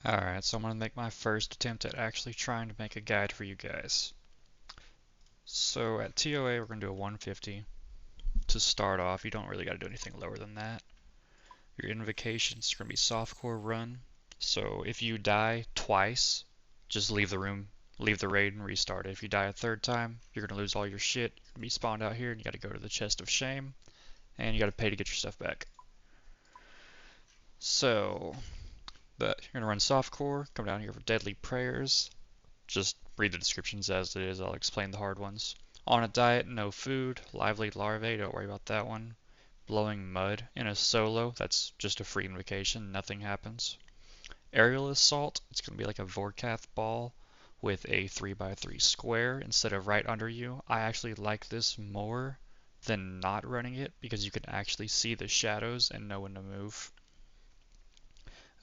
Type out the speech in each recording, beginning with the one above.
Alright, so I'm going to make my first attempt at actually trying to make a guide for you guys. So at TOA we're going to do a 150 to start off. You don't really got to do anything lower than that. Your invocations are going to be softcore run. So if you die twice, just leave the room, leave the raid and restart it. If you die a third time, you're going to lose all your shit. You're going to be spawned out here and you got to go to the chest of shame and you got to pay to get your stuff back. So, but you're going to run softcore, come down here for deadly prayers. Just read the descriptions as it is. I'll explain the hard ones. On a diet, no food. Lively larvae, don't worry about that one. Blowing mud in a solo, that's just a free invocation, nothing happens. Aerial assault, it's going to be like a Vorkath ball with a 3x3 square instead of right under you. I actually like this more than not running it because you can actually see the shadows and know when to move.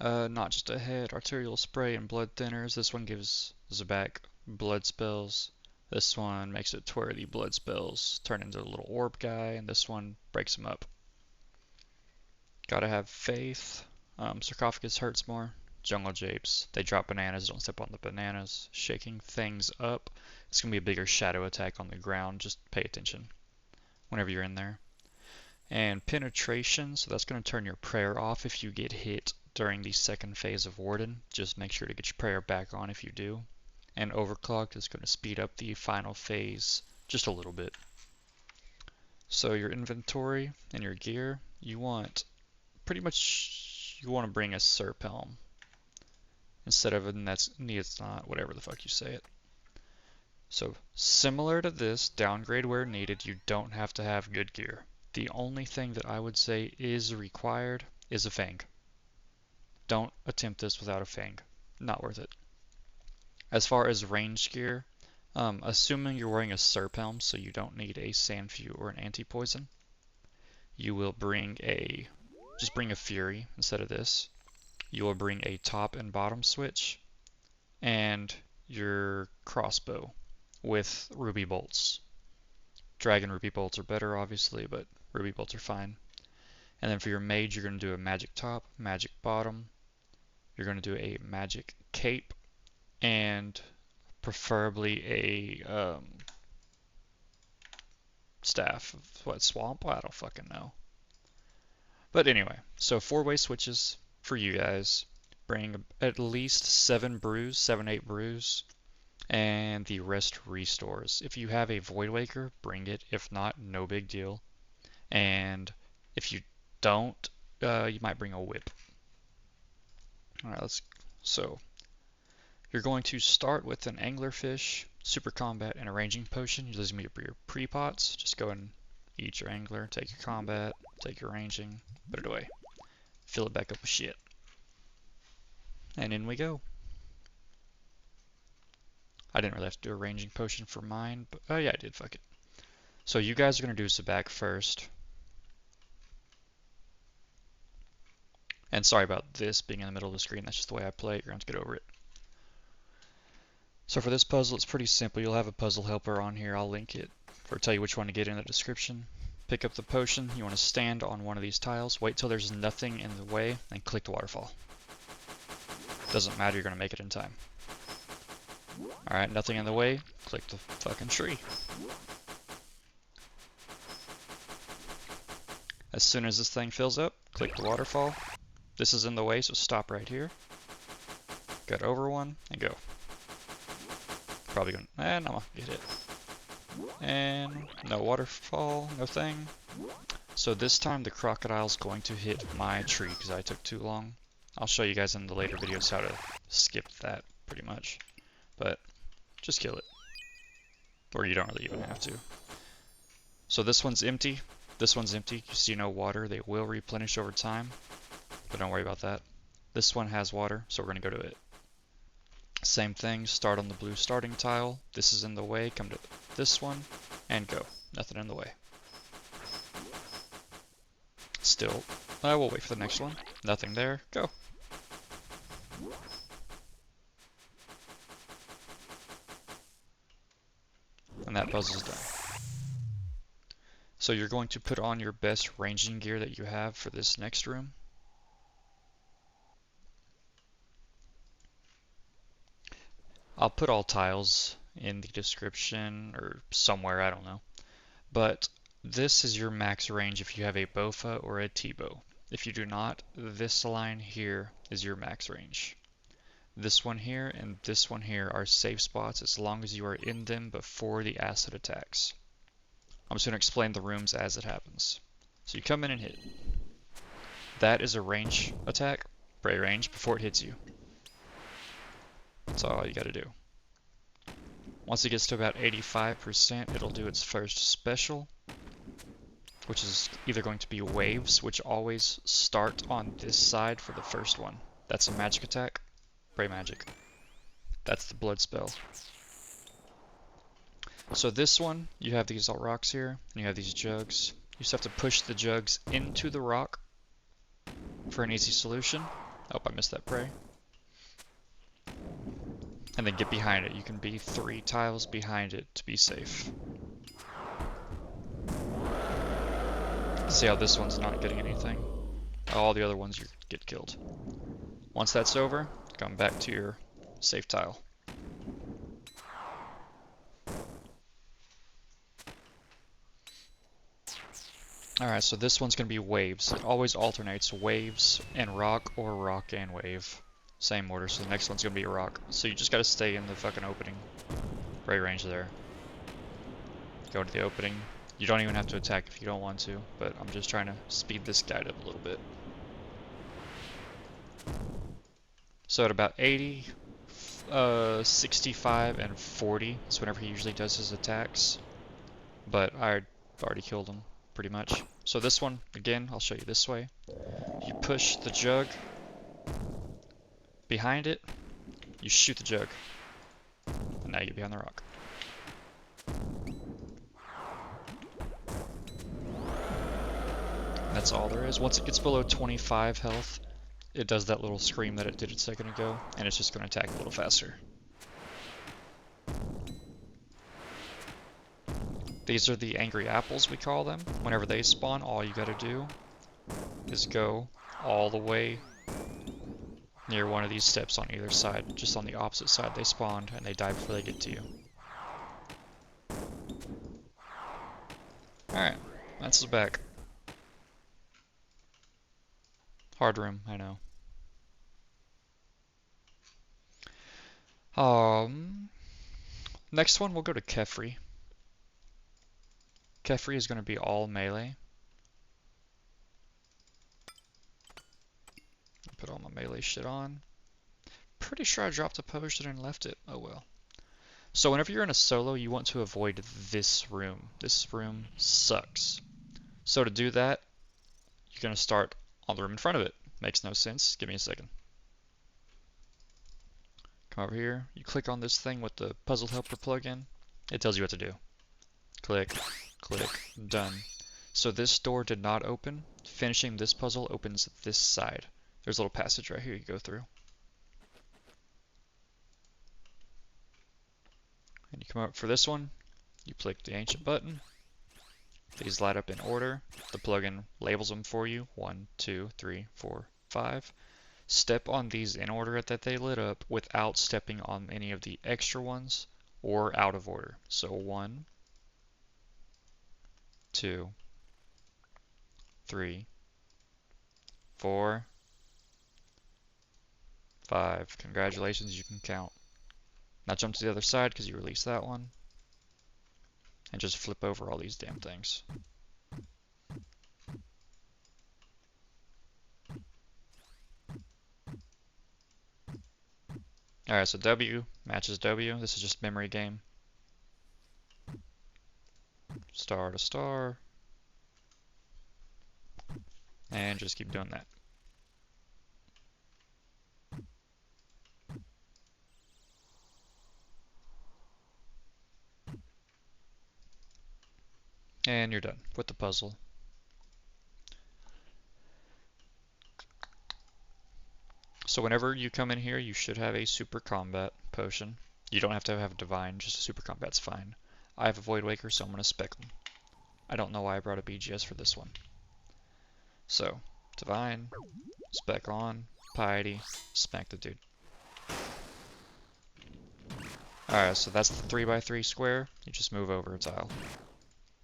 Not just a head, arterial spray and blood thinners. This one gives Zabak blood spells. This one makes it to where the blood spells turn into a little orb guy, and this one breaks him up. Gotta have faith. Sarcophagus hurts more. Jungle Japes, they drop bananas, don't step on the bananas. Shaking things up. It's gonna be a bigger shadow attack on the ground, just pay attention whenever you're in there. And penetration, so that's going to turn your prayer off if you get hit during the second phase of Warden. Just make sure to get your prayer back on if you do. And overclocked is going to speed up the final phase just a little bit. So your inventory and your gear, you want pretty much you want to bring a Serp Helm instead of a it's not whatever the fuck you say it. So similar to this, downgrade where needed. You don't have to have good gear. The only thing that I would say is required is a Fang. Don't attempt this without a Fang. Not worth it. As far as range gear, assuming you're wearing a Serp Helm, so you don't need a Sandfew or an anti-poison, you will just bring a Fury instead of this. You will bring a top and bottom switch, and your crossbow with ruby bolts. Dragon ruby bolts are better, obviously, but ruby bolts are fine. And then for your mage, you're going to do a magic top, magic bottom. You're going to do a magic cape, and preferably a staff. What, swamp? I don't fucking know. But anyway, so 4-way switches for you guys. Bring at least 7 brews, 8 brews, and the rest restores. If you have a Void Waker, bring it. If not, no big deal. And if you don't, you might bring a whip. Alright, so you're going to start with an anglerfish, super combat, and a ranging potion. You're using your pre-pots. Just go and eat your angler, take your combat, take your ranging, put it away. Fill it back up with shit. And in we go. I didn't really have to do a ranging potion for mine, but oh yeah, I did, fuck it. So you guys are going to do Zabak first. And sorry about this being in the middle of the screen, that's just the way I play it, you're going to get over it. So for this puzzle, it's pretty simple. You'll have a puzzle helper on here, I'll link it, or tell you which one to get in the description. Pick up the potion, you want to stand on one of these tiles, wait till there's nothing in the way, and click the waterfall. Doesn't matter, you're going to make it in time. Alright, nothing in the way, click the fucking tree. As soon as this thing fills up, click the waterfall. This is in the way, so stop right here. Get over one, and go. Probably gonna, and I'm gonna get hit. And no waterfall, no thing. So this time the crocodile's going to hit my tree because I took too long. I'll show you guys in the later videos how to skip that pretty much. But just kill it. Or you don't really even have to. So this one's empty. This one's empty. You see no water. They will replenish over time. But don't worry about that. This one has water, so we're going to go to it. Same thing, start on the blue starting tile. This is in the way, come to this one, and go. Nothing in the way. Still, we'll wait for the next one. Nothing there, go. And that puzzle's done. So you're going to put on your best ranging gear that you have for this next room. I'll put all tiles in the description or somewhere, I don't know. But this is your max range if you have a BOFA or a T-bow. If you do not, this line here is your max range. This one here and this one here are safe spots as long as you are in them before the acid attacks. I'm just going to explain the rooms as it happens. So you come in and hit. That is a range attack, spray range, before it hits you. That's all you got to do. Once it gets to about 85%, it'll do its first special, which is either going to be waves, which always start on this side for the first one. That's a magic attack, spray magic. That's the blood spell. So this one, you have these all rocks here, and you have these jugs. You just have to push the jugs into the rock for an easy solution. Oh, I missed that prey. And then get behind it. You can be 3 tiles behind it to be safe. See how this one's not getting anything. All the other ones you get killed. Once that's over, come back to your safe tile. Alright, so this one's going to be waves. It always alternates waves and rock or rock and wave. Same order, so the next one's going to be a rock. So you just got to stay in the fucking opening. Right range there. Go to the opening. You don't even have to attack if you don't want to, but I'm just trying to speed this guide up a little bit. So at about 80, 65, and 40 is whenever he usually does his attacks. But I already killed him, pretty much. So this one, again, I'll show you this way. You push the jug behind it, you shoot the jug, and now you get behind the rock. That's all there is. Once it gets below 25 health, it does that little scream that it did a second ago, and it's just going to attack a little faster. These are the angry apples, we call them. Whenever they spawn, all you gotta do is go all the way near one of these steps on either side. Just on the opposite side they spawned, and they die before they get to you. Alright, that's the back. Hard room, I know. Next one, we'll go to Kefri. Kefri is going to be all melee. Put all my melee shit on. Pretty sure I dropped a potion and left it. Oh well. So whenever you're in a solo, you want to avoid this room. This room sucks. So to do that, you're going to start on the room in front of it. Makes no sense. Give me a second. Come over here. You click on this thing with the puzzle helper plugin. It tells you what to do. Click, click, done. So this door did not open. Finishing this puzzle opens this side. There's a little passage right here you go through. And you come up for this one. You click the ancient button. These light up in order. The plugin labels them for you. 1, 2, 3, 4, 5. Step on these in order that they lit up without stepping on any of the extra ones or out of order. So 1, 2, 3, 4, 5. Congratulations, you can count. Now jump to the other side because you released that one. And just flip over all these damn things. Alright, so W matches W. This is just memory game. Star to star. And just keep doing that. And you're done with the puzzle. So whenever you come in here, you should have a super combat potion. You don't have to have divine, just a super combat's fine. I have a Void Waker, so I'm going to spec them. I don't know why I brought a BGS for this one. So, divine, spec on, piety, smack the dude. Alright, so that's the 3x3 square. You just move over a tile.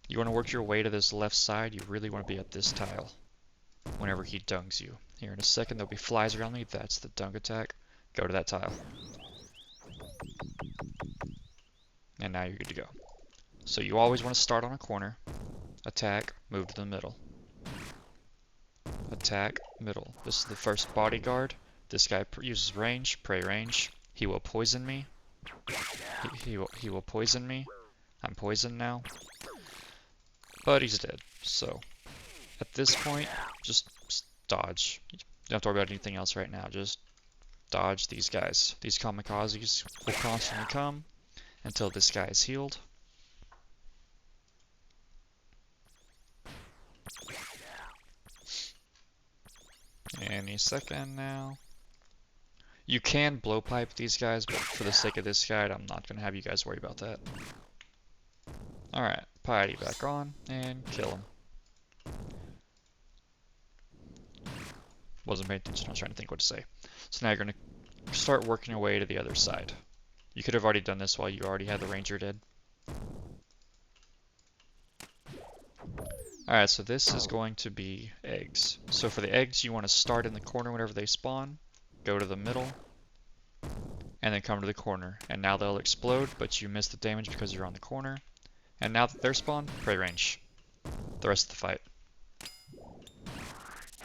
You want to work your way to this left side. You really want to be at this tile whenever he dungs you. Here in a second, there'll be flies around me. That's the dung attack. Go to that tile. And now you're good to go. So you always want to start on a corner. Attack, move to the middle. Attack, middle. This is the first bodyguard. This guy uses range, prey range. He will poison me. He will poison me. I'm poisoned now. But he's dead. So at this point, just dodge. You don't have to worry about anything else right now. Just dodge these guys. These kamikazes will constantly come until this guy is healed. Any second now. You can blowpipe these guys, but for the sake of this guide, I'm not going to have you guys worry about that. Alright, piety back on, and kill him. Wasn't paying attention, I was trying to think what to say. So now you're going to start working your way to the other side. You could have already done this while you already had the ranger dead. Alright, so this is going to be eggs. So for the eggs, you want to start in the corner whenever they spawn, go to the middle, and then come to the corner. And now they'll explode, but you miss the damage because you're on the corner. And now that they're spawned, prey range. The rest of the fight.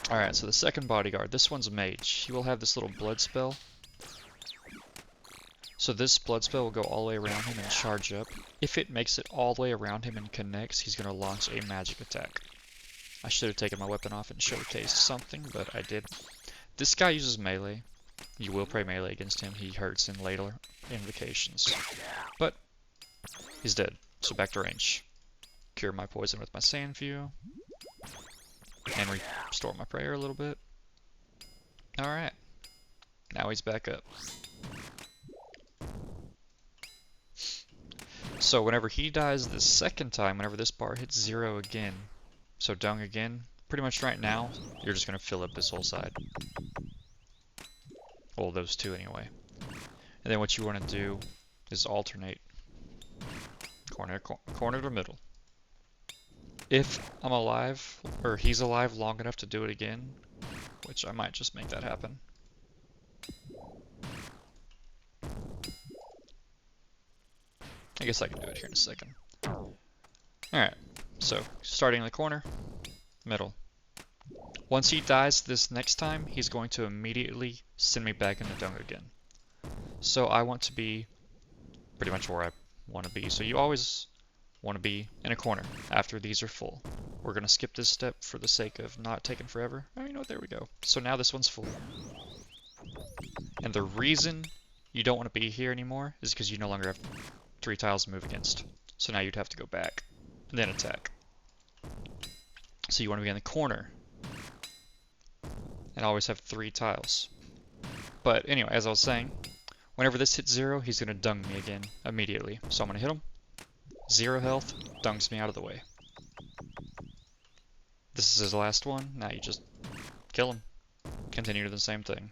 Alright, so the second bodyguard, this one's a mage. He will have this little blood spell. So this blood spell will go all the way around him and charge up. If it makes it all the way around him and connects, he's going to launch a magic attack. I should have taken my weapon off and showcased something, but I did. This guy uses melee. You will pray melee against him. He hurts in later invocations. But he's dead, so back to range. Cure my poison with my sand view. And restore my prayer a little bit. Alright. Now he's back up. So whenever he dies the second time, whenever this bar hits 0 again, so dung again, pretty much right now, you're just going to fill up this whole side. Well, those two anyway. And then what you want to do is alternate. Corner to middle. If I'm alive, or he's alive long enough to do it again, which I might just make that happen. I guess I can do it here in a second. Alright, so starting in the corner, middle. Once he dies this next time, he's going to immediately send me back in the dung again. So I want to be pretty much where I want to be. So you always want to be in a corner after these are full. We're going to skip this step for the sake of not taking forever. Oh, you know what, there we go. So now this one's full. And the reason you don't want to be here anymore is because you no longer have 3 tiles to move against. So now you'd have to go back and then attack. So you want to be in the corner and always have 3 tiles. But anyway, as I was saying, whenever this hits 0, he's going to dung me again immediately. So I'm going to hit him. 0 health, dungs me out of the way. This is his last one. Now you just kill him. Continue to the same thing.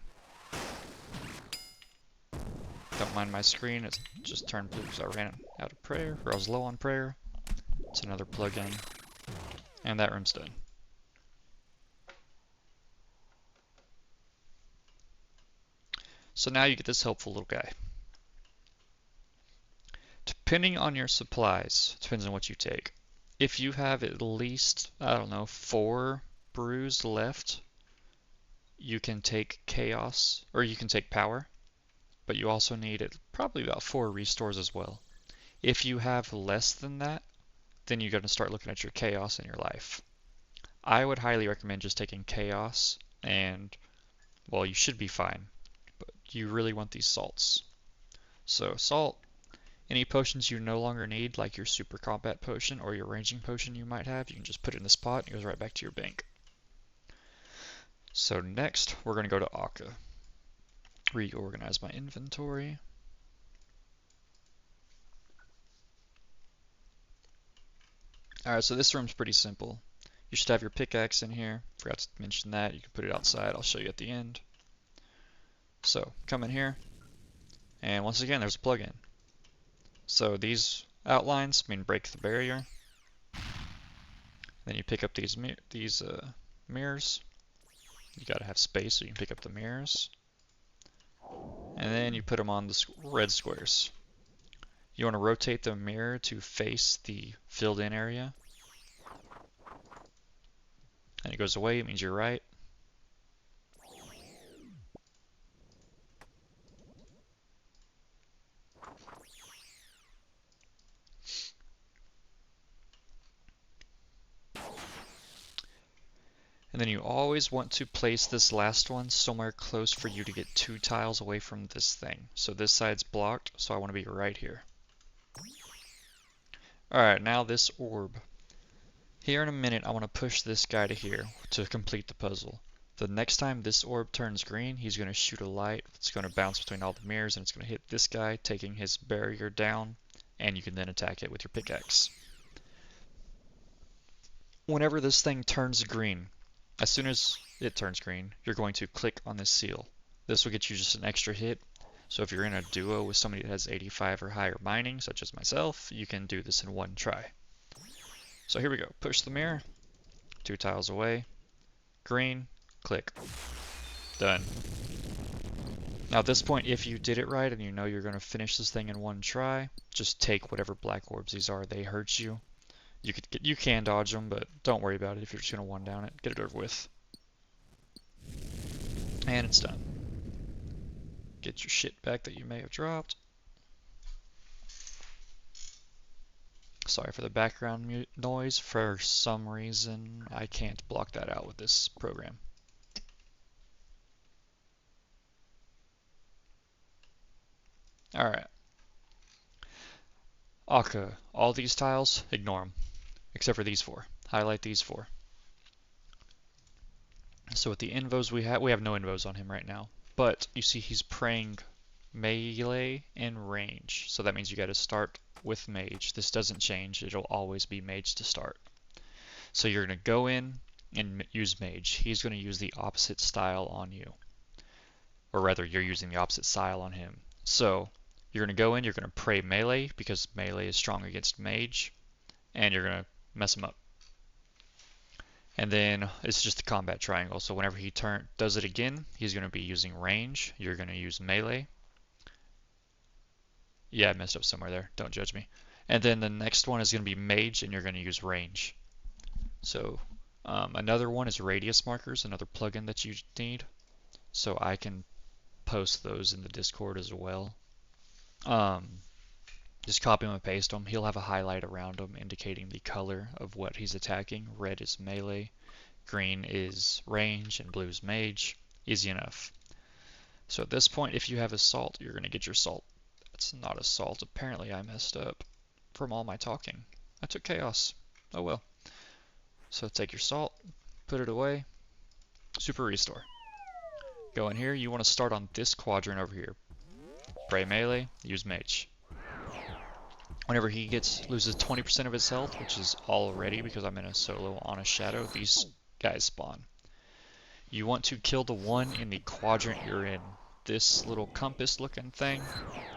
Don't mind my screen, it's just turned blue because I ran out of prayer, or I was low on prayer. It's another plug-in. And that room's done. So now you get this helpful little guy. Depending on your supplies, depends on what you take. If you have at least, I don't know, 4 brews left, you can take chaos, or you can take power. But you also need probably about 4 restores as well. If you have less than that, then you're going to start looking at your chaos in your life. I would highly recommend just taking chaos, and, well, you should be fine. But you really want these salts. So, salt, any potions you no longer need, like your super combat potion or your ranging potion you might have, you can just put it in this pot and it goes right back to your bank. So next, we're going to go to Akka. Reorganize my inventory. Alright, so this room's pretty simple. You should have your pickaxe in here. Forgot to mention that. You can put it outside. I'll show you at the end. So, come in here. And once again, there's a plug-in. So these outlines mean break the barrier. Then you pick up these mirrors. You gotta have space so you can pick up the mirrors. And then you put them on the red squares. You want to rotate the mirror to face the filled in area. And it goes away, it means you're right. And then you always want to place this last one somewhere close for you to get 2 tiles away from this thing. So this side's blocked, so I want to be right here. Alright, now this orb. Here in a minute, I want to push this guy to here to complete the puzzle. The next time this orb turns green, he's going to shoot a light. It's going to bounce between all the mirrors, and it's going to hit this guy, taking his barrier down, and you can then attack it with your pickaxe. Whenever this thing turns green, as soon as it turns green, you're going to click on this seal. This will get you just an extra hit. So if you're in a duo with somebody that has 85 or higher mining, such as myself, you can do this in one try. So here we go. Push the mirror. 2 tiles away. Green. Click. Done. Now at this point, if you did it right and you know you're going to finish this thing in one try, just take whatever black orbs these are. They hurt you. You can dodge them, but don't worry about it if you're just going to one down it. Get it over with. And it's done. Get your shit back that you may have dropped. Sorry for the background noise. For some reason, I can't block that out with this program. Alright. Akka, all these tiles, ignore them. Except for these 4. Highlight these 4. So with the invos we have no invos on him right now. But you see he's praying melee and range. So that means you got to start with mage. This doesn't change. It'll always be mage to start. So you're going to go in and use mage. He's going to use the opposite style on you. Or rather, you're using the opposite style on him. So you're going to go in, you're going to pray melee because melee is strong against mage. And you're going to mess him up. And then it's just the combat triangle. So whenever he does it again, he's going to be using range. You're going to use melee. Yeah, I messed up somewhere there. Don't judge me. And then the next one is going to be mage, and you're going to use range. So another one is radius markers, another plugin that you need. So I can post those in the Discord as well. Just copy them and paste them. He'll have a highlight around them indicating the color of what he's attacking. Red is melee, green is range, and blue is mage. Easy enough. So at this point, if you have assault, you're going to get your salt. That's not assault. Apparently I messed up from all my talking. I took chaos. Oh well. So take your salt, put it away, super restore. Go in here. You want to start on this quadrant over here. Pray melee, use mage. Whenever he loses 20% of his health, which is already because I'm in a solo on a shadow, these guys spawn. You want to kill the one in the quadrant you're in. This little compass looking thing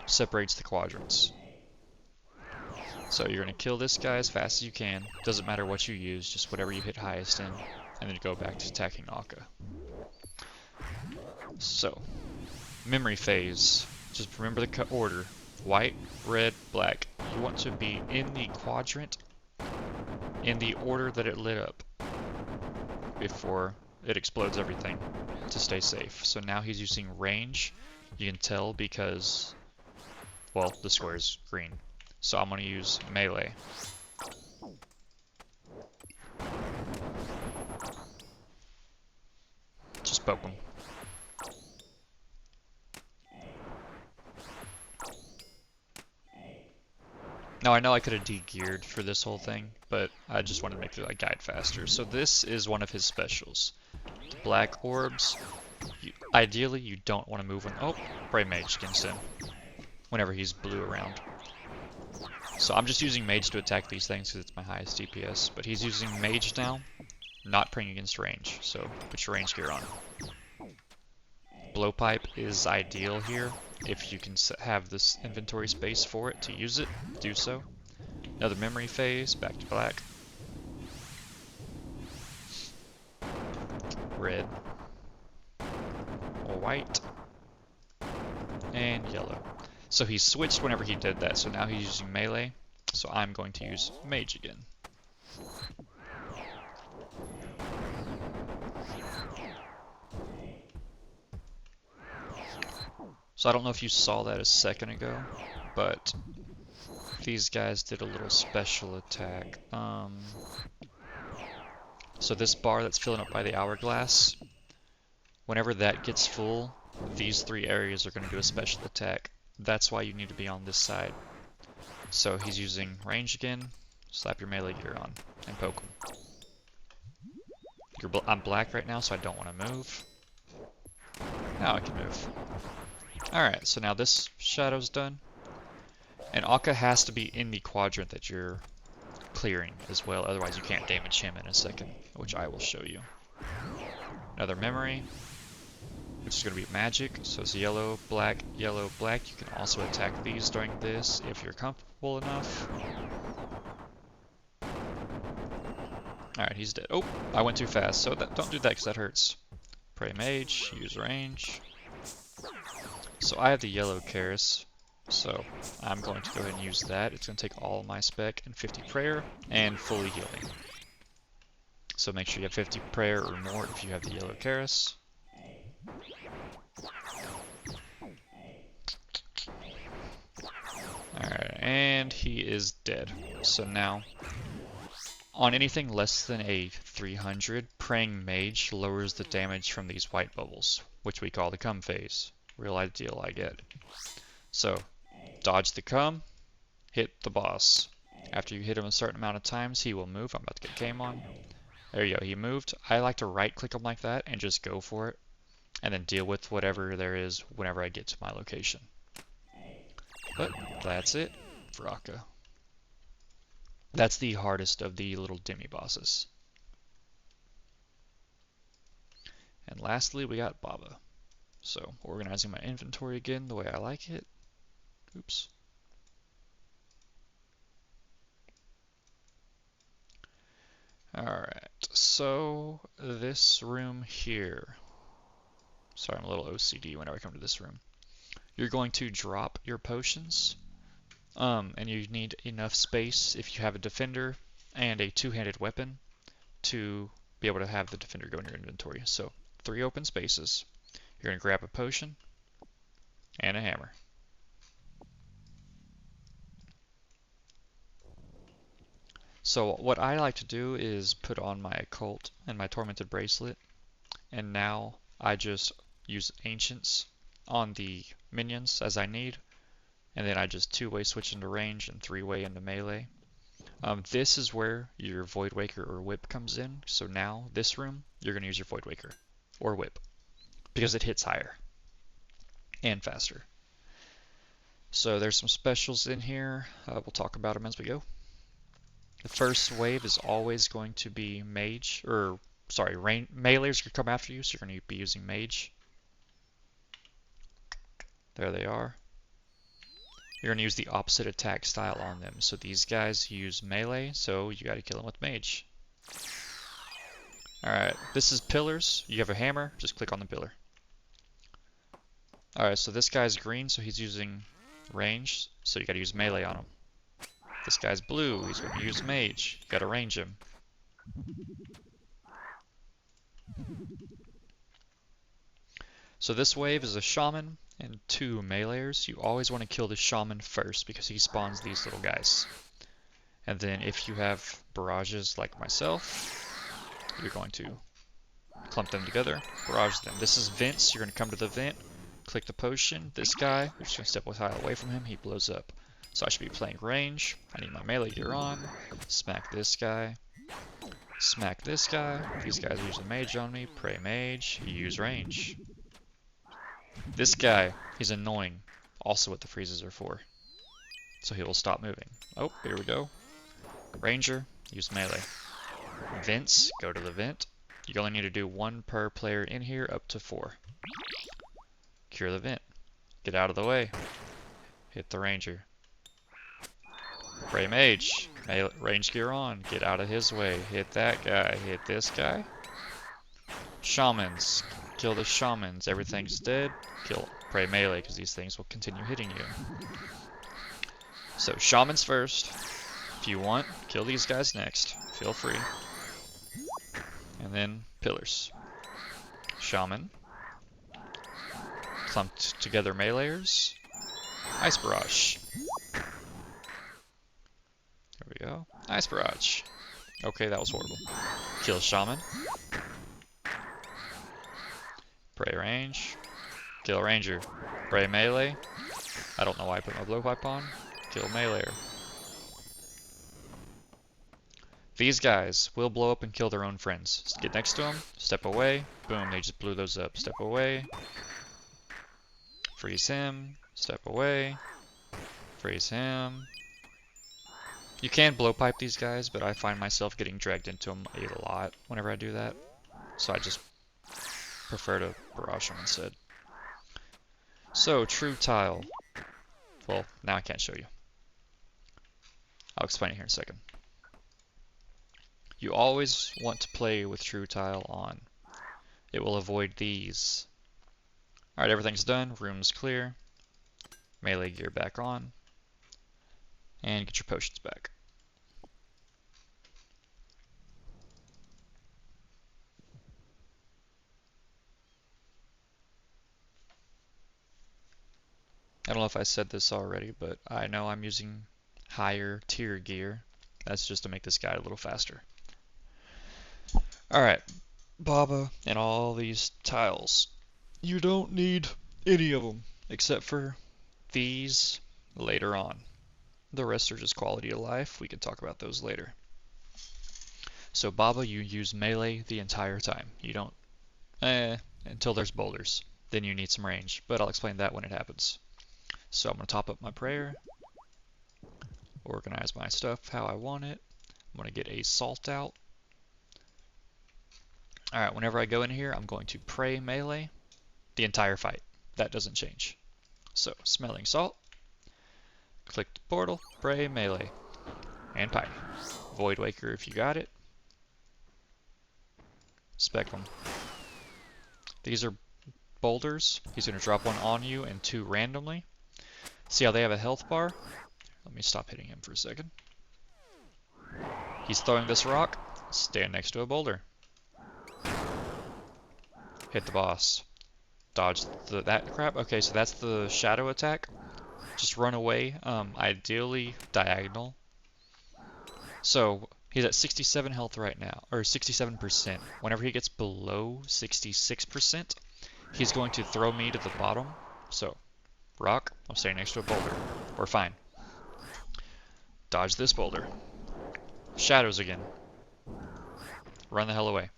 separates the quadrants. So you're going to kill this guy as fast as you can. Doesn't matter what you use, just whatever you hit highest in. And then go back to attacking Akka. So, memory phase. Just remember the order. White, red, black. You want to be in the quadrant in the order that it lit up before it explodes everything to stay safe. So now he's using range. You can tell because, well, the square is green. So I'm going to use melee. Just poke him. Now I know I could have de-geared for this whole thing, but I just wanted to make the guide faster. So this is one of his specials. The black orbs. Ideally, you don't want to move when... Oh, pray mage against him. Whenever he's blue around. So I'm just using mage to attack these things because it's my highest DPS. But he's using mage now, not praying against range. So put your range gear on. Blowpipe is ideal here. If you can have this inventory space for it to use it, do so. Another memory phase, back to black. Red. White. And yellow. So he switched whenever he did that, so now he's using melee. So I'm going to use mage again. So I don't know if you saw that a second ago, but these guys did a little special attack. So this bar that's filling up by the hourglass, whenever that gets full, these three areas are going to do a special attack. That's why you need to be on this side. So he's using range again. Slap your melee gear on and poke him. I'm black right now, so I don't want to move. Now I can move. Alright, so now this shadow's done. And Akka has to be in the quadrant that you're clearing as well, otherwise you can't damage him in a second, which I will show you. Another memory, which is going to be magic, so it's yellow, black, yellow, black. You can also attack these during this if you're comfortable enough. Alright, he's dead. Oh, I went too fast, so don't do that because that hurts. Pray mage, use range. So I have the yellow Karis, so I'm going to go ahead and use that. It's going to take all my spec and 50 prayer and fully healing. So make sure you have 50 prayer or more if you have the yellow Karis. Alright, and he is dead. So now, on anything less than a 300, praying mage lowers the damage from these white bubbles, which we call the cum phase. Real ideal, I get. So, dodge the cum, hit the boss. After you hit him a certain amount of times, he will move. I'm about to get game on. There you go, he moved. I like to right click him like that and just go for it. And then deal with whatever there is whenever I get to my location. But that's it for Akka. That's the hardest of the little demi bosses. And lastly, we got Baba. So, organizing my inventory again the way I like it. Oops. Alright, so this room here. Sorry, I'm a little OCD whenever I come to this room. You're going to drop your potions. And you need enough space if you have a defender and a two-handed weapon to be able to have the defender go in your inventory. So, 3 open spaces. You're going to grab a potion and a hammer. So what I like to do is put on my occult and my tormented bracelet, and now I just use ancients on the minions as I need, and then I just 2-way switch into range and 3-way into melee. This is where your Void Waker or Whip comes in. So now, this room, you're going to use your Void Waker or Whip because it hits higher and faster. So there's some specials in here. We'll talk about them as we go. The first wave is always going to be mage, or sorry, melees are going to come after you, so you're going to be using mage. There they are. You're going to use the opposite attack style on them. So these guys use melee, so you got to kill them with mage. Alright, this is pillars. You have a hammer, just click on the pillar. Alright, so this guy's green, so he's using range, so you got to use melee on him. This guy's blue, he's going to use mage. You got to range him. So this wave is a shaman and 2 meleeers. You always want to kill the shaman first because he spawns these little guys. And then if you have barrages like myself, you're going to clump them together, barrage them. This is vents. You're going to come to the vent, click the potion. This guy, you're just going to step a tile away from him. He blows up. So I should be playing range. I need my melee gear on. Smack this guy. Smack this guy. These guys are using mage on me. Pray mage. Use range. This guy, he's annoying. Also what the freezes are for. So he will stop moving. Oh, here we go. Ranger, use melee. Vents, go to the vent. You only need to do 1 per player in here up to 4. Cure the vent. Get out of the way. Hit the ranger. Pray mage. Range gear on. Get out of his way. Hit that guy. Hit this guy. Shamans. Kill the shamans. Everything's dead. Kill. Pray melee because these things will continue hitting you. So shamans first. If you want, kill these guys next. Feel free. And then pillars. Shaman. Clumped together meleeers. Ice barrage. There we go. Ice barrage. Okay, that was horrible. Kill shaman. Pray range. Kill ranger. Pray melee. I don't know why I put my blowpipe on. Kill meleeer. These guys will blow up and kill their own friends. Just get next to them. Step away. Boom, they just blew those up. Step away. Freeze him. Step away. Freeze him. You can blowpipe these guys, but I find myself getting dragged into them a lot whenever I do that. So I just prefer to barrage them instead. So, true tile. Well, now I can't show you. I'll explain it here in a second. You always want to play with true tile on. It will avoid these. Alright, everything's done. Room's clear. Melee gear back on. And get your potions back. I don't know if I said this already, but I know I'm using higher tier gear. That's just to make this guy a little faster. Alright, Baba and all these tiles. You don't need any of them, except for these later on. The rest are just quality of life. We can talk about those later. So Baba, you use melee the entire time. You don't, until there's boulders. Then you need some range, but I'll explain that when it happens. So I'm going to top up my prayer, organize my stuff how I want it. I'm going to get a salt out. Alright, whenever I go in here, I'm going to pray melee the entire fight. That doesn't change. So, smelling salt, click the portal, pray melee, and pipe. Void Waker if you got it. Spec them. These are boulders. He's going to drop one on you and two randomly. See how they have a health bar? Let me stop hitting him for a second. He's throwing this rock. Stand next to a boulder. Hit the boss. Dodge that crap. Okay, so that's the shadow attack. Just run away. Ideally diagonal. So he's at 67 health right now, or 67%. Whenever he gets below 66%, he's going to throw me to the bottom. So rock. I'm standing next to a boulder. We're fine. Dodge this boulder. Shadows again. Run the hell away.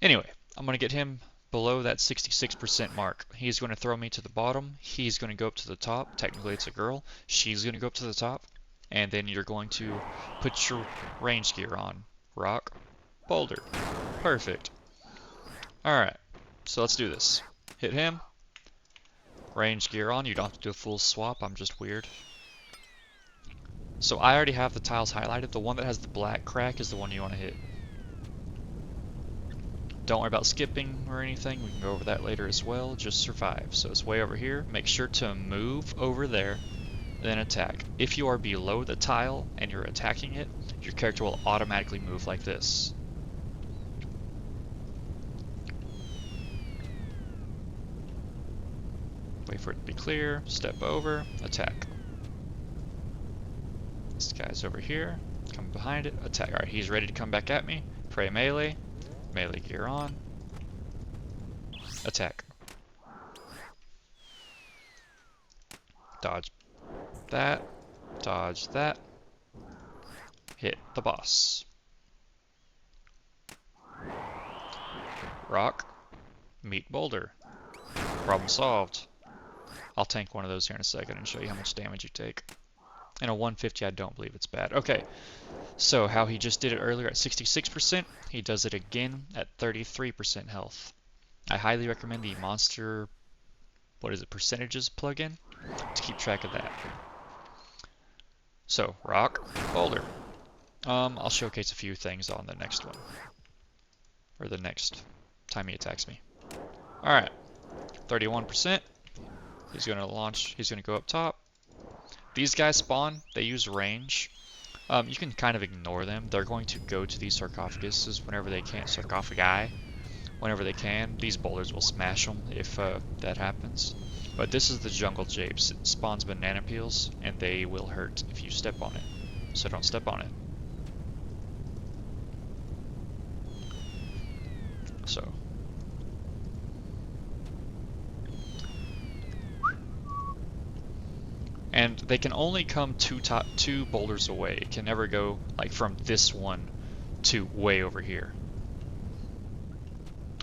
Anyway, I'm going to get him below that 66% mark. He's going to throw me to the bottom. He's going to go up to the top. Technically it's a girl. She's going to go up to the top. And then you're going to put your range gear on. Rock. Boulder. Perfect. Alright. So let's do this. Hit him. Range gear on. You don't have to do a full swap. I'm just weird. So I already have the tiles highlighted. The one that has the black crack is the one you want to hit. Don't worry about skipping or anything. We can go over that later as well. Just survive. So it's way over here. Make sure to move over there, then attack. If you are below the tile and you're attacking it, your character will automatically move like this. Wait for it to be clear. Step over. Attack. This guy's over here. Come behind it. Attack. Alright, he's ready to come back at me. Pray melee. Melee gear on. Attack. Dodge that. Dodge that. Hit the boss. Rock. Meet boulder. Problem solved. I'll tank one of those here in a second and show you how much damage you take. And a 150, I don't believe it's bad. Okay, so how he just did it earlier at 66%, he does it again at 33% health. I highly recommend the monster what is it, percentages plugin to keep track of that. So, rock, boulder. I'll showcase a few things on the next one. Or the next time he attacks me. Alright, 31%. He's going to launch, he's going to go up top. These guys spawn, they use range. You can kind of ignore them. They're going to go to these sarcophaguses whenever they can. Sarcophagi. Whenever they can. These boulders will smash them if that happens. But this is the jungle japes. It spawns banana peels, and they will hurt if you step on it. So don't step on it. So. And they can only come two boulders away. It can never go like from this one to way over here.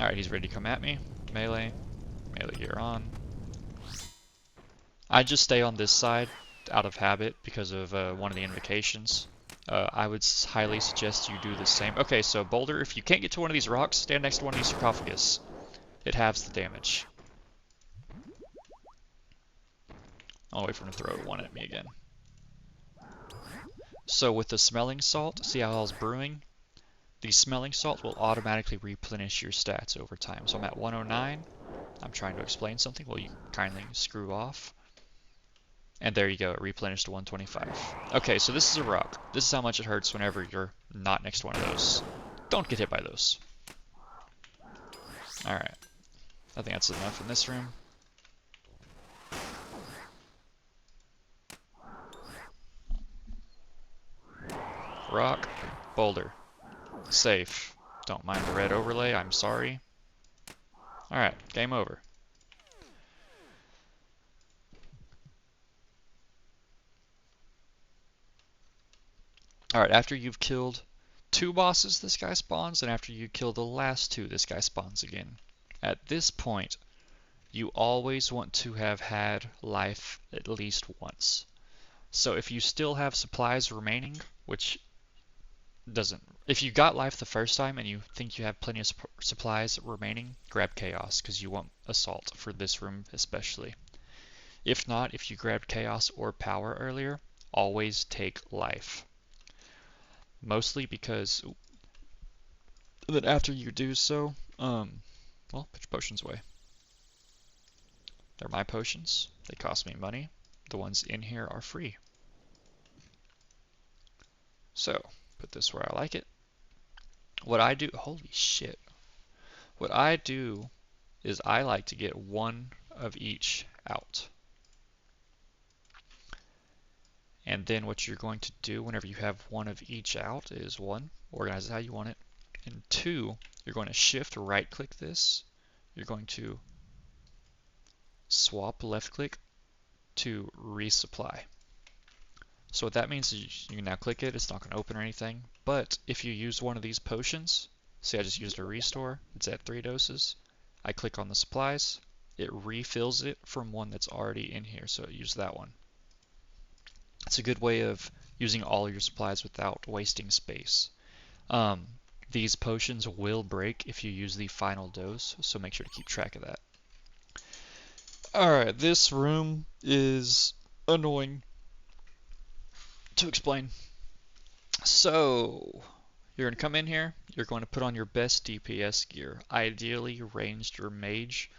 Alright, he's ready to come at me. Melee. Melee gear on. I just stay on this side out of habit because of one of the invocations. I would highly suggest you do the same. Okay, so boulder, if you can't get to one of these rocks, stand next to one of these sarcophagus. It halves the damage. I'll wait for him to throw one at me again. So with the smelling salt, see how I was brewing? The smelling salt will automatically replenish your stats over time. So I'm at 109. I'm trying to explain something. Will you kindly screw off? And there you go, it replenished to 125. Okay, so this is a rock. This is how much it hurts whenever you're not next to one of those. Don't get hit by those. Alright. I think that's enough in this room. Rock, boulder. Safe. Don't mind the red overlay, I'm sorry. Alright, game over. Alright, after you've killed 2 bosses, this guy spawns, and after you kill the last 2, this guy spawns again. At this point, you always want to have had life at least once. So if you still have supplies remaining, which doesn't... If you got life the first time and you think you have plenty of supplies remaining, grab Chaos, because you want Assault for this room especially. If not, if you grabbed Chaos or Power earlier, always take life. Mostly because then after you do so, well, put your potions away. They're my potions. They cost me money. The ones in here are free. So, put this where I like it. What I do, holy shit. What I do is I like to get one of each out. And then what you're going to do whenever you have one of each out is 1, organize it how you want it. And 2, you're going to shift right click this. You're going to swap left click to resupply. So what that means is you can now click it, it's not going to open or anything. But if you use one of these potions, see I just used a restore, it's at 3 doses. I click on the supplies, it refills it from one that's already in here, so use that one. It's a good way of using all your supplies without wasting space. These potions will break if you use the final dose, so make sure to keep track of that. Alright, this room is annoying to explain. So, you're going to come in here, you're going to put on your best DPS gear, ideally ranged or mage,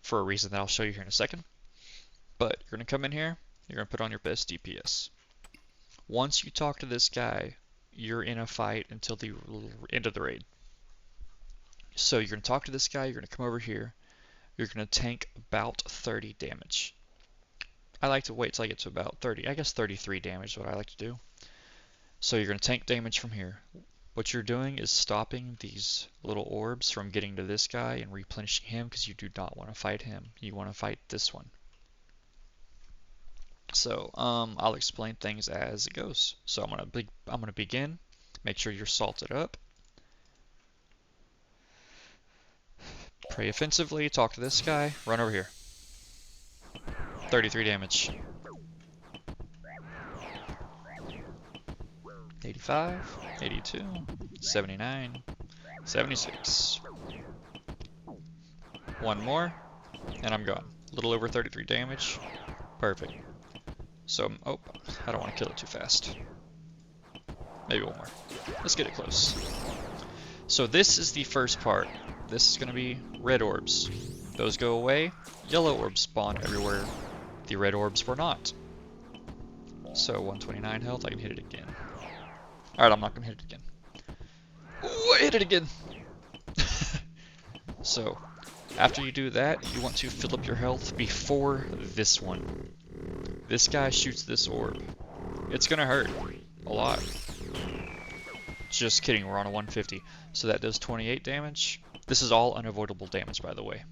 for a reason that I'll show you here in a second. But you're going to come in here, you're going to put on your best DPS. Once you talk to this guy, you're in a fight until the end of the raid. So you're going to talk to this guy, you're going to come over here, you're going to tank about 30 damage. I like to wait till I get to about 30, I guess 33 damage is what I like to do. So you're going to tank damage from here. What you're doing is stopping these little orbs from getting to this guy and replenishing him because you do not want to fight him. You want to fight this one. So I'll explain things as it goes. So I'm gonna begin. Make sure you're salted up. Pray offensively. Talk to this guy. Run over here. 33 damage. 85, 82, 79, 76. One more, and I'm gone. A little over 33 damage. Perfect. So, oh, I don't want to kill it too fast. Maybe one more. Let's get it close. So this is the first part. This is going to be red orbs. Those go away. Yellow orbs spawn everywhere. The red orbs were not. So 129 health, I can hit it again. Alright, I'm not going to hit it again. Ooh, I hit it again! So, after you do that, you want to fill up your health before this one. This guy shoots this orb. It's going to hurt. A lot. Just kidding, we're on a 150. So that does 28 damage. This is all unavoidable damage, by the way.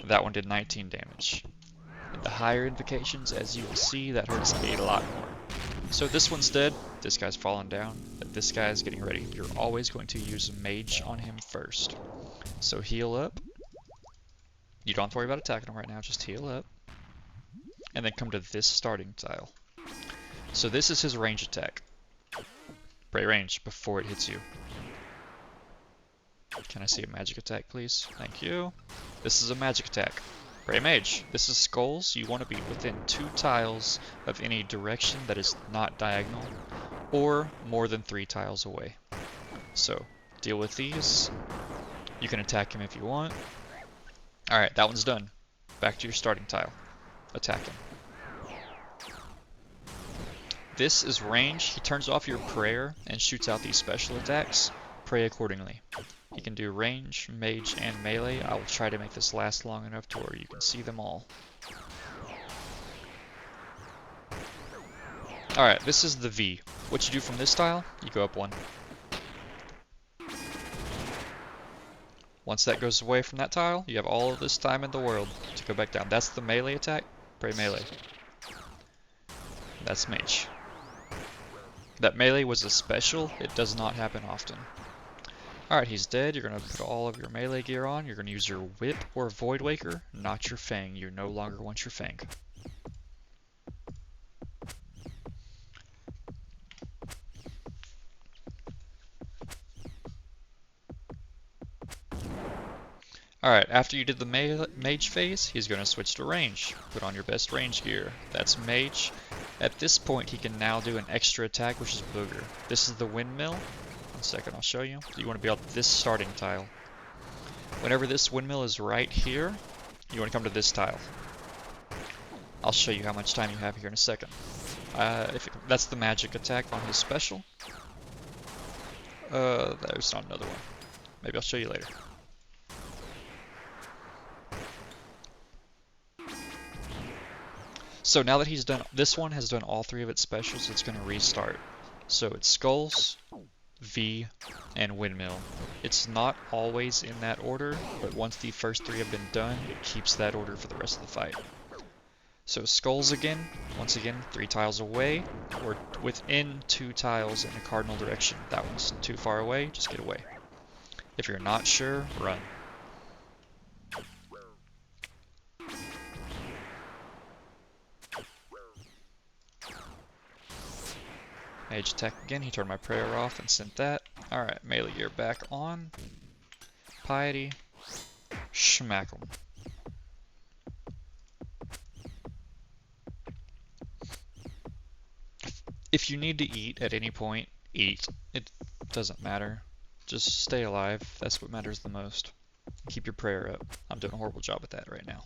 That one did 19 damage. The higher invocations, as you will see, that hurts a lot more. So this one's dead, this guy's fallen down, but this guy's getting ready. You're always going to use a mage on him first. So heal up. You don't have to worry about attacking him right now, just heal up. And then come to this starting tile. So this is his range attack. Pray range before it hits you. Can I see a magic attack, please? Thank you. This is a magic attack. Pray mage. This is skulls. You want to be within 2 tiles of any direction that is not diagonal, or more than 3 tiles away. So, deal with these. You can attack him if you want. Alright, that one's done. Back to your starting tile. Attack him. This is range. He turns off your prayer and shoots out these special attacks. Pray accordingly. He can do range, mage, and melee. I will try to make this last long enough to where you can see them all. Alright, this is the V. What you do from this tile, you go up 1. Once that goes away from that tile, you have all of this time in the world to go back down. That's the melee attack. Pray melee. That's mage. That melee was a special. It does not happen often. Alright, he's dead. You're going to put all of your melee gear on. You're going to use your whip or void waker, not your fang. You no longer want your fang. Alright, after you did the mage phase, he's going to switch to range. Put on your best range gear. That's mage. At this point, he can now do an extra attack, which is booger. This is the windmill. 1 second, I'll show you. You want to be on this starting tile. Whenever this windmill is right here, you want to come to this tile. I'll show you how much time you have here in a second. That's the magic attack on his special. There's not another one. Maybe I'll show you later. So now that he's done, this one has done all 3 of its specials, it's going to restart. So it's skulls, V, and windmill. It's not always in that order, but once the first 3 have been done, it keeps that order for the rest of the fight. So skulls again, once again, 3 tiles away, or within 2 tiles in a cardinal direction. That one's too far away, just get away. If you're not sure, run. Mage attack again, he turned my prayer off and sent that. Alright, melee gear back on. Piety. Schmack 'em. If you need to eat at any point, eat. It doesn't matter. Just stay alive. That's what matters the most. Keep your prayer up. I'm doing a horrible job with that right now.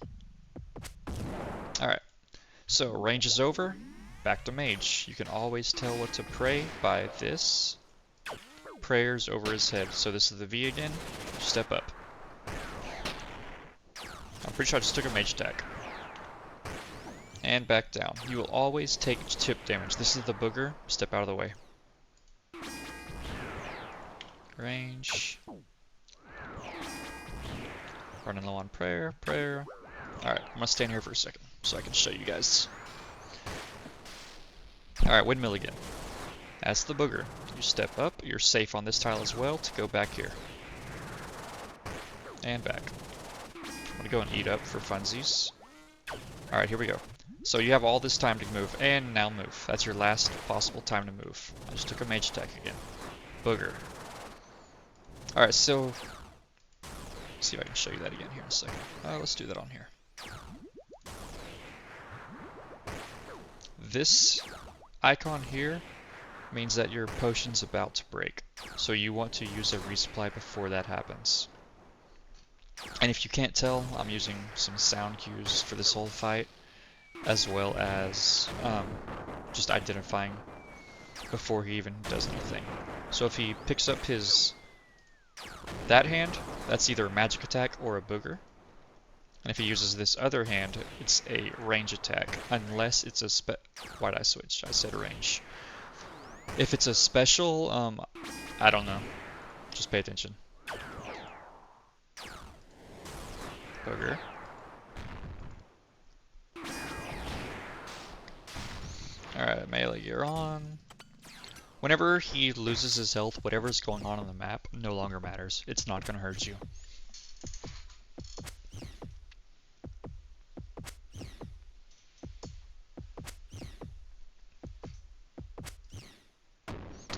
Alright, so range is over. Back to mage. You can always tell what to pray by this. Prayers over his head. So this is the V again. Step up. I'm pretty sure I just took a mage attack. And back down. You will always take chip damage. This is the booger. Step out of the way. Range. Running low on prayer. Prayer. Alright, I'm gonna stand here for a second so I can show you guys. Alright, windmill again. That's the booger. You step up, you're safe on this tile as well to go back here. And back. I'm gonna go and eat up for funsies. Alright, here we go. So you have all this time to move, and now move. That's your last possible time to move. I just took a mage attack again. Booger. Alright, so... let's see if I can show you that again here in a second. Let's do that on here. This icon here means that your potion's about to break. So you want to use a resupply before that happens. And if you can't tell, I'm using some sound cues for this whole fight, as well as just identifying before he even does anything. So if he picks up that hand, that's either a magic attack or a booger. And if he uses this other hand, it's a range attack, unless it's a why'd I switch? I said range. If it's a special, I don't know. Just pay attention. Booger. Alright, melee gear on. Whenever he loses his health, whatever's going on the map no longer matters. It's not going to hurt you.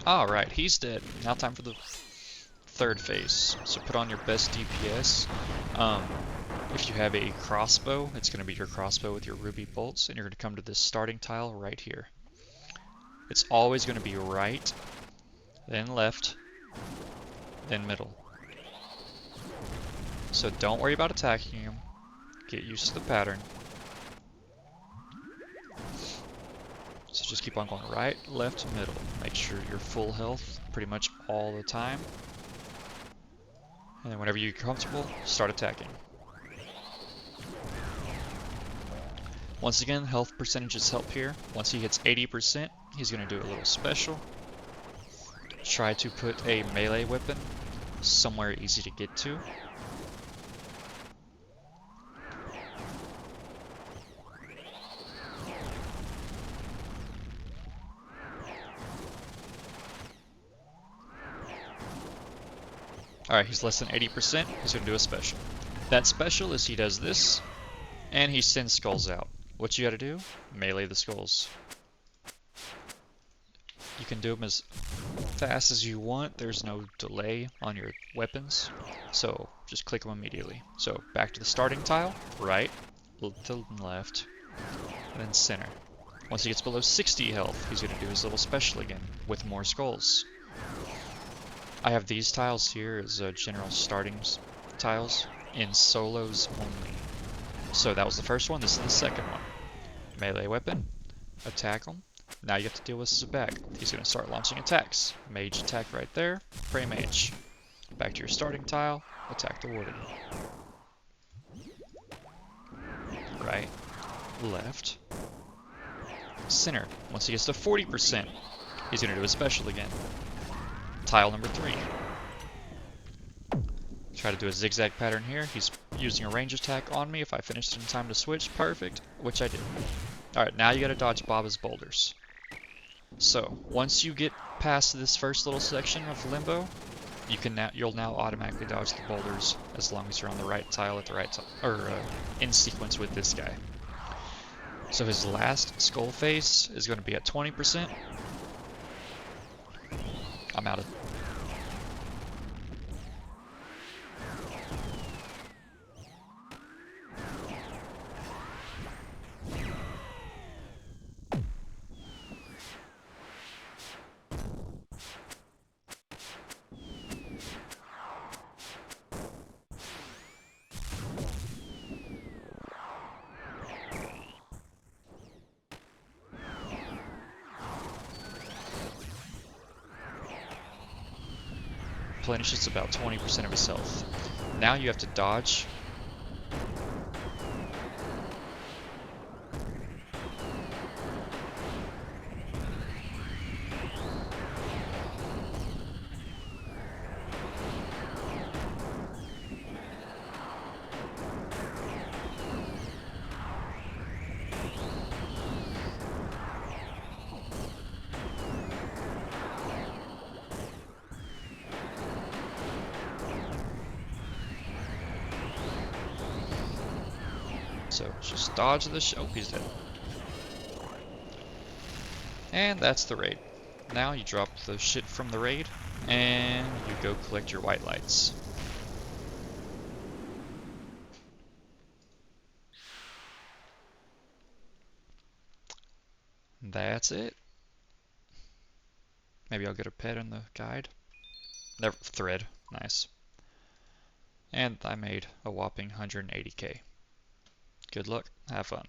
Alright, he's dead. Now time for the third phase. So put on your best DPS. If you have a crossbow, it's going to be your crossbow with your ruby bolts, and you're going to come to this starting tile right here. It's always going to be right, then left, then middle. So don't worry about attacking him. Get used to the pattern. So just keep on going right, left, middle. Make sure you're full health pretty much all the time. And then whenever you're comfortable, start attacking. Once again, health percentages help here. Once he hits 80%, he's going to do a little special. Try to put a melee weapon somewhere easy to get to. Alright, he's less than 80%, he's going to do a special. That special is he does this, and he sends skulls out. What you gotta do? Melee the skulls. You can do them as fast as you want, there's no delay on your weapons, so just click them immediately. So back to the starting tile, right, to left, and then center. Once he gets below 60 health, he's going to do his little special again, with more skulls. I have these tiles here as general starting tiles, in solos only. So that was the first one, this is the second one. Melee weapon, attack him. Now you have to deal with Zabak. He's going to start launching attacks. Mage attack right there, pray mage. Back to your starting tile, attack the warden. Right, left, center. Once he gets to 40%, he's going to do a special again. Tile number 3. Try to do a zigzag pattern here. He's using a range attack on me. If I finished in time to switch, perfect, which I did. Alright, now you gotta dodge Baba's boulders. So, once you get past this first little section of limbo, you'll now automatically dodge the boulders as long as you're on the right tile at the right time, or in sequence with this guy. So his last skull face is going to be at 20%. I'm out of... replenishes about 20% of his health. Now you have to dodge. So just dodge the oh, he's dead. And that's the raid. Now you drop the shit from the raid, and you go collect your white lights. That's it. Maybe I'll get a pet in the guide. Never thread. Nice. And I made a whopping 180k. Good luck. Have fun.